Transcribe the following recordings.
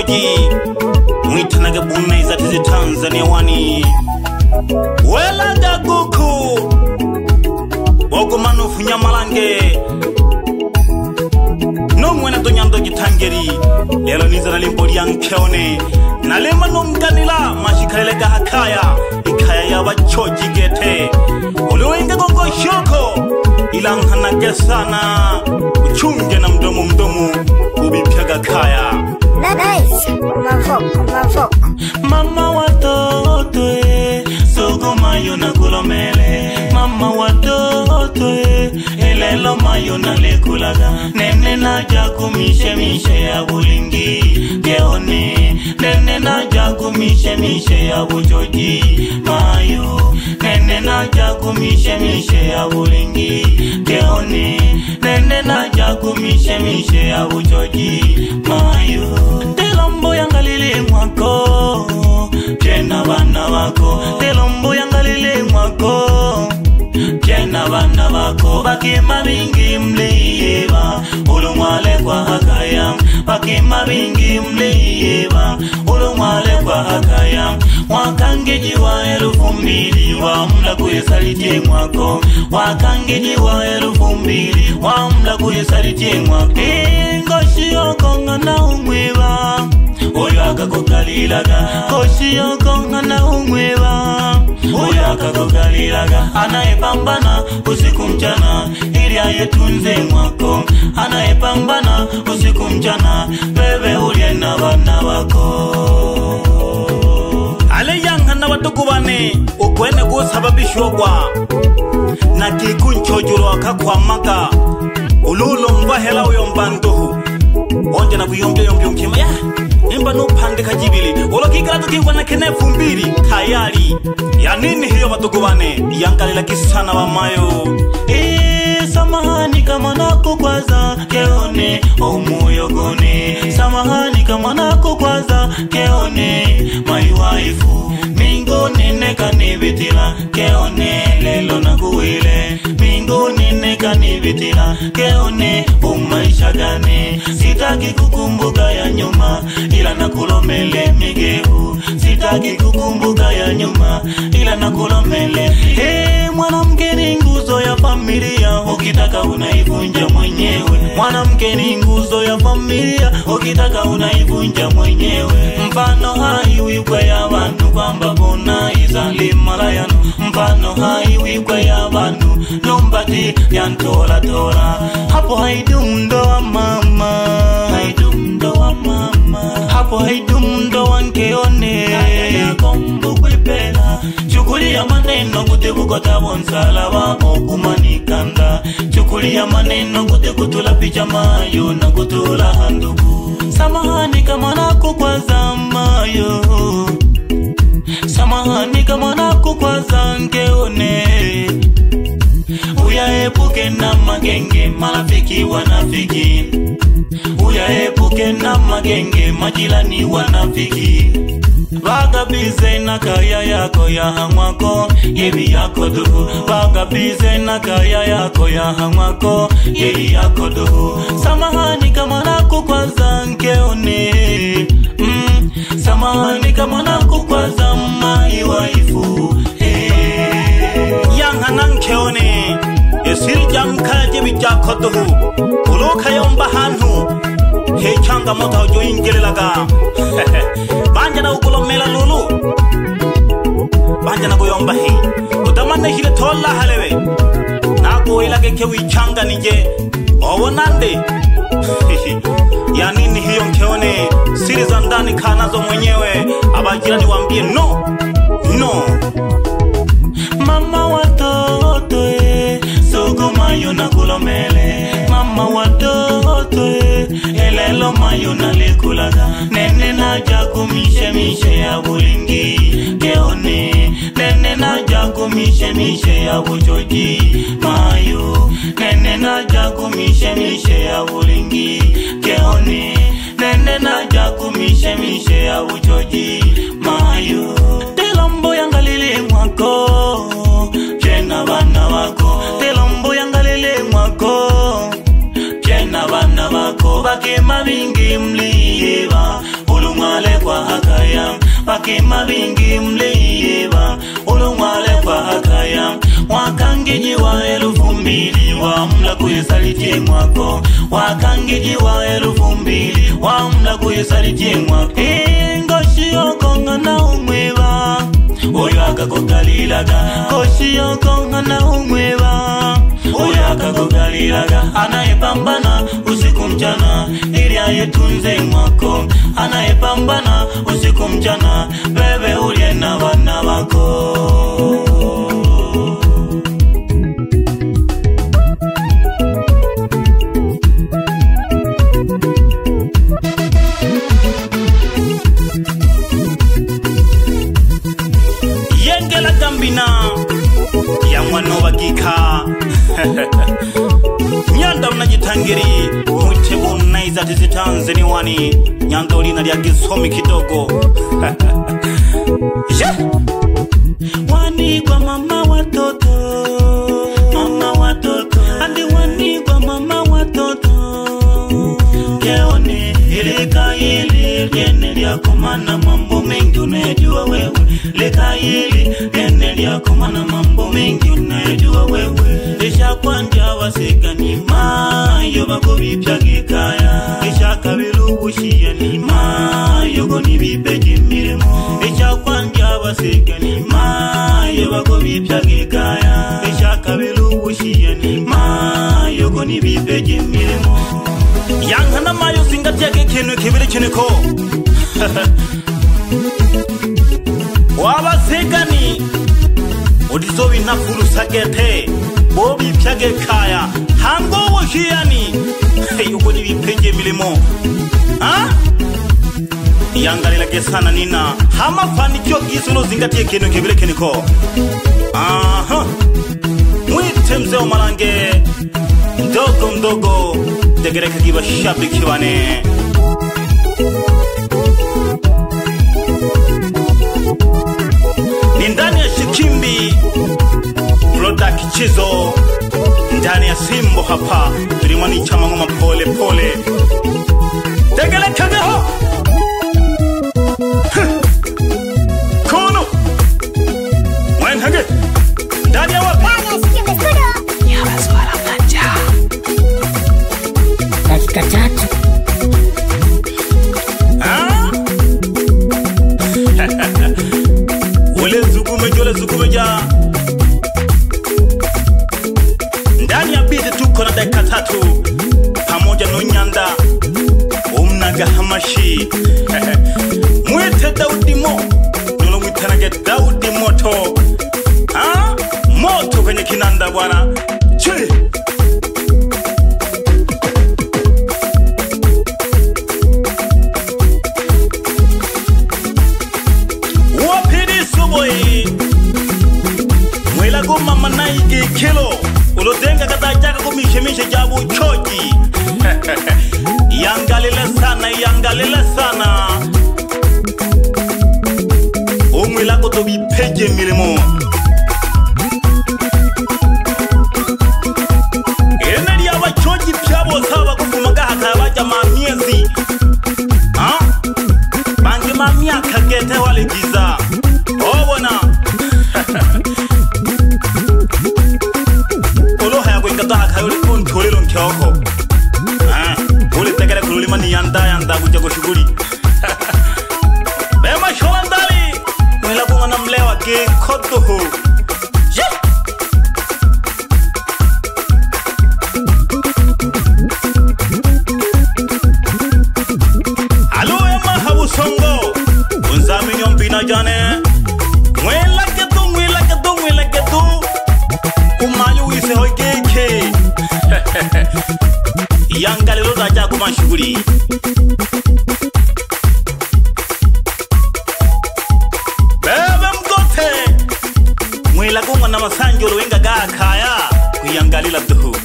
buchoji Mwitanage bune izatizi Tanzania wani Wela daguku Bogo manufu nyamalange No mwena donyando jitangeri Lelo nizana limpoli yankeone Nalema nomganila mashikarelega hakaya Ikaya ya wachoji gete Uluwenge gongo shoko Ilanghana gesana Uchunge na mdomu Ubipyaga kaya Nice, mavoko Mama watoto Sogo mayo na kulomele Mama watoto Elelo mayo na lekulaga Nene na jaku mishe ya bulingi Keone Nene na jaku mishe ya bujoji Mayo Nene na jaku mishe ya bulingi Keone Nene na jaku mishe ya bujoji Mayo Telombo yangalile mwako Jena bana wako Telombo yangalile mwako Jena bana wako Bakima bingi mleiba Ulumwale kwa hakaya Bakima bingi mleiba Ulumwale kwa hakaya Wakangeji wa 2000 Wamla kuyesalitie mwako Wakangeji wa 2000 Wamla kuyesalitie mwako Ngoshi yokonga na umwiba Oyaka kokalilaga Koshi yokonga na umwiba Oyaka kokalilaga Anaepambana usiku mchana Ili ayetunze mwako Anaepambana usiku mchana Bebe ulie na bana wako Ale yanga na watuku wane Ukwene kusababishogwa Na kikunchojuro wakakwa maka Ululo mbahela uyombanduhu Onja na kuyombia mkima ya Imba nupande kajibili Olo kikala tukingwa na kenefu mbili Tayari Ya nini hiyo watukuwane Yangalila kisana wa mayo Samahani kama nako kwaza Keone omuyo gone Samahani kama nako kwaza Keone my wife Mingo nene kanibitila Keone lelo na kuwile Mingo nene kanibitila Keone umaisha gane Sitaki kukumbuka ya nyuma Ila nakulomele migeu Sitaki kukumbuka ya nyuma Ila nakulomele mwanamke ni nguzo ya familia Ukitaka unaivunja mwenyewe Mwanamke ni nguzo ya familia Ukitaka unaivunja mwenyewe Mfano haiwikwe ya bantu Kwamba bona izali malayano Mfano haiwikwe ya bantu Lombati yantola tola Hapo haidumdo wa mama Haidumdo wa mama Hapo haidumdo wa nkeone Haya kombu kwipela Chukulia maneno kutebuko tabonsala wako kumanikanda Chukulia maneno kutekutula pijamayo na kutula handugu Samahani kama nako kwa zamayo Samahani kama nako kwa zangeone Uyaepuke na magenge marafiki wanafiki Uyaepuke na magenge majirani wanafiki Wagabize na kaya yako ya hamwako Yebi yako duhu Wagabize na kaya yako ya hamwako Yebi yako duhu Samahani kama nako kwa zangeone Samahani kama nako kwa zamai waifu Yang anankeone Esiri jamka jebi jako duhu Uloka yomba hanhu Hechanga mota ujo ingelilaga Banja na ukulomela lulu Banja na kuyomba hii Utamane hile tola halewe Nako ilage kewi changa nije Owo nande Ya nini hiyo mkeone Siri za ndani kanazo mwenyewe Abajirani wambie no No Mama watoto Sogo mayo na kulomele Mama watoto Elelo mayo na lekulaga Nene na jaku mishe ya bulingi Keone Nene na jaku mishe ya bujoji Mayo Nene na jaku mishe ya bulingi Keone Nene na jaku mishe ya bujoji Mayo Telombo yangalile mwako Jena bana wako Telombo yangalile mwako Jena bana wako Bakema bingi mlieba Ulumwa bakema bingi mleiba ulumwale kwa hakaya wakangiji wa 2000 wamla kuyesaliti mwako wakangiji wa 2000 wamla kuyesaliti mwako ngoshiyoko ngana umweba oyo akakogalilaga ngoshiyoko ngana umweba oyo akakogalilaga anayepambana usiku mchana ili ayetunze mwako anayepambana usiku mchana bebe ulie na bana bako yengela gambina ya mwana wakika nyanda mnajitangiri mwitebu naiza tizitanzini wani nyanda ulina liya gisomi kidogo wani kwa mama watoto andi wani kwa mama watoto keone ilika ili liene liya kumana mambo mengi unayajua wewe leka ili liene liya kumana mambo mengi unayajua wewe isha kwanja wasika ni mayo bako bipya gikaya isha kabilu bushia ni mayo go ni bipeji mirimo isha kwanja wasika ni mayo bako bipya gikaya isha kabilu bushia ni mayo go ni bipeji mirimo yangana mayo zingatia kekenu kibiri chiniko wabasegani udizobi nafuru sagete bobi pyage kaya hango woshiyani yuko ni bipenje milimo yangalila kesana nina hama fanikyo gisolo zingatie kenu kibiri kiniko mwite mzeo malange mdogo degereka kiba shabiki wane ni ndani ya Shikimbi product chizo ndani ya Simbo hapa tulimani chama ngoma pole pole degereka geho kono mwenhage ndani ya wapi dakika 3 Ule zukumeja ndani ya biti tuko na dakika 3 pamoja no nyanda umnaga hamashi mwite Daudi Mo nulo mwitanage Daudi Moto moto kwenye kinanda bwana chili mwela mama naige kilo ulodenga katajaga kumishemishe jabu choji yangalele sana umwela kutobi peje milimo eneli ya wachoji pyabo sawa kufumaga haka waja mamiezi bangi mamia kagete wale giza obona kayole kontolelo nkyoko ule tegere kululima ni yanda kuja kushuguli bema shola ndali mwela kumana mlewa ke kotoho alo ema habu songo unzami nyompina jane mwela ketu kumayu wise hoikeke yangalelo daja kumashuguli bebe mgote mwela kunga na masanjolo wenga gakaya kuyangalila duhu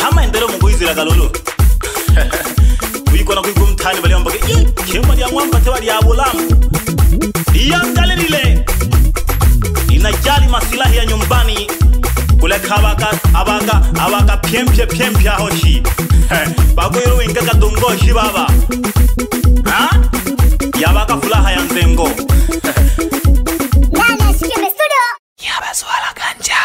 hama endero mugwizira galolo wikona kuikumtani bali ambage kema ya mwamba te bali abulamu yangalile inajali masilahi ya nyumbani kuleka abaka piempia hoshi bago yero wenga kadongoshi baba yabaka fulaha yanze Marengo. Ndani ya Shikimbi Studio. Yabazwala ganja.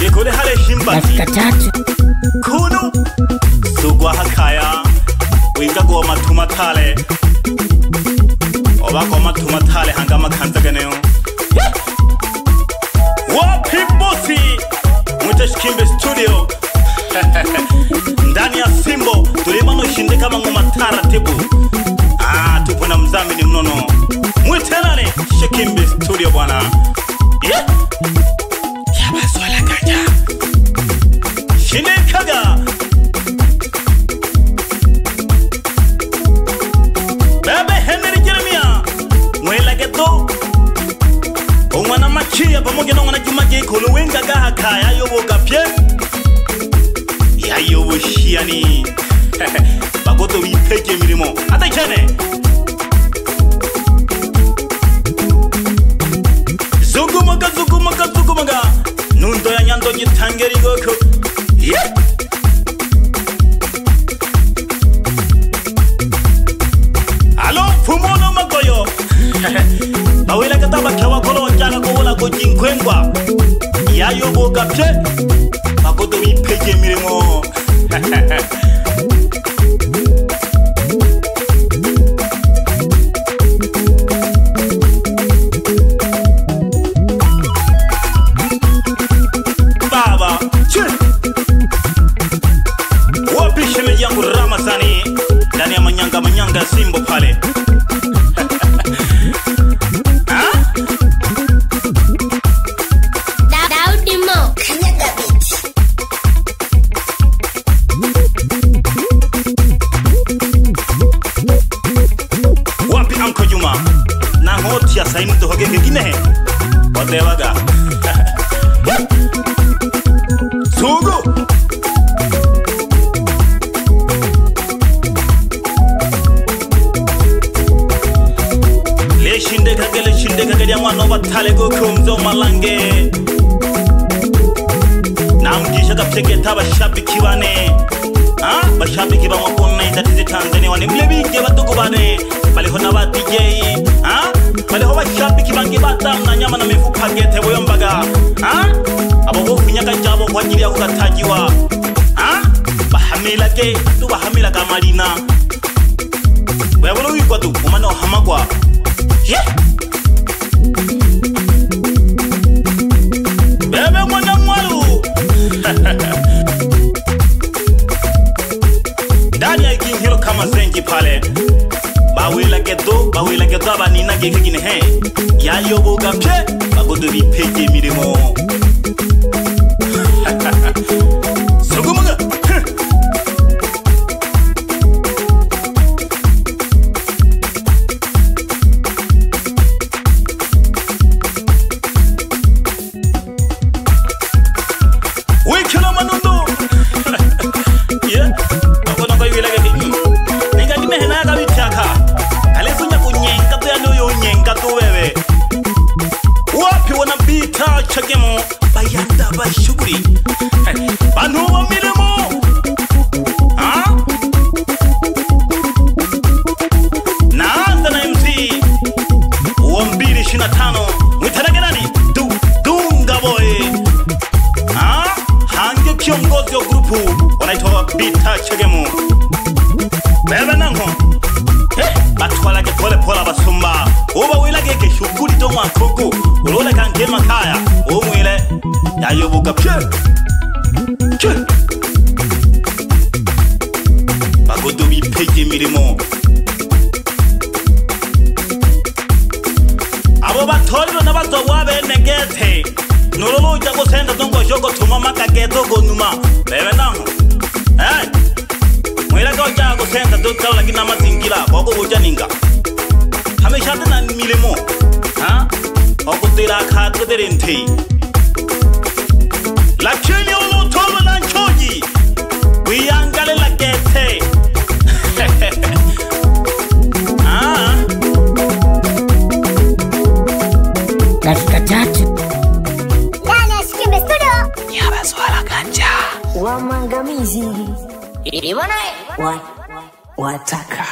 Yekole hale shimbati. Dakika 3. Kunu. Sugwa hakaya. Winga go matumatale. Oba go matumatale hangama kanzaganeo. Wapi bosi. Mwite Shikimbi Studio. Ndani ya Simbo tulimano shinde kama ngumatara tibu. Tupo na mzamini mnono. Mwite nani? Shikimbi Studio bwana. Yabazwala ganja. Shinde kaga. Bebe Henry Jeremia. Mwela geto. Omwana machia pamoja na mwana Jumaje Kolo wenga gaha kaya yobo gapye. Ya yobo shiani. Bagoto wipeke mirimo. Ata chene. Zugumaga. Nundo ya nyando jitangeri goko. Alo fumono magoyo. Bawela kataba kawa kolo jana ko wala ko jinkwengwa. Ya yobo gapye. Bagoto wipeke mirimo. Ndani ya manyanga Simbo pale. Daudi Mo. Kanyaga beat. Wapi Anko Juma. Na ngoti ya saini to hogege ginehe. Odewaga. Sugu. Shinde kagele ya mwana watale go kumzo malange. Namgisha kapcheketa bashabiki bane. Bashabiki ba mapona itatize Tanzania wane mlebinge batuko bane. Baliho na ba DJ. Baliho bashabiki bangi batam na nyama na mifupa gete boyombaga. Abo bo kunyaka jabo kwa ajili ya kukatajiwa. Bahamila ke tu bahamila kamarina. Wewe wiko tu umano hamagwa. Bebe mwana mwalu. Ndani ya ikingiro kama zenji pale. Bawela geto abanina geke gine he. Ya yobo gapye bagodo bipeke mirimo. Sugumuga. Chagemo bayanda bashuguri banu wa mirimo naanza na MC wa 225 mwitarage nani dunga boy hange kiongozi wa grupu wanaitwa Bita Chagemo bebe nango batwalage pole basumba uba wilage ke shuguri to makogo ulola kange makaya umwile yayobuka pye bagodo bipeke mirimo abo batoriro nabazo wabene gete nurolo jago senda dongo jogo tuma makageto gonuma bebe nango mwila go jago senda dongo lakini amazingira bogo bujaninga hameshate na mirimo okutira khatuderente lakini olotoba na nchoji wiyangale lakete Dakika 3. Ndani ya Shikimbi Studio. Yabazwala ganja. Wamangamizi. Wataka.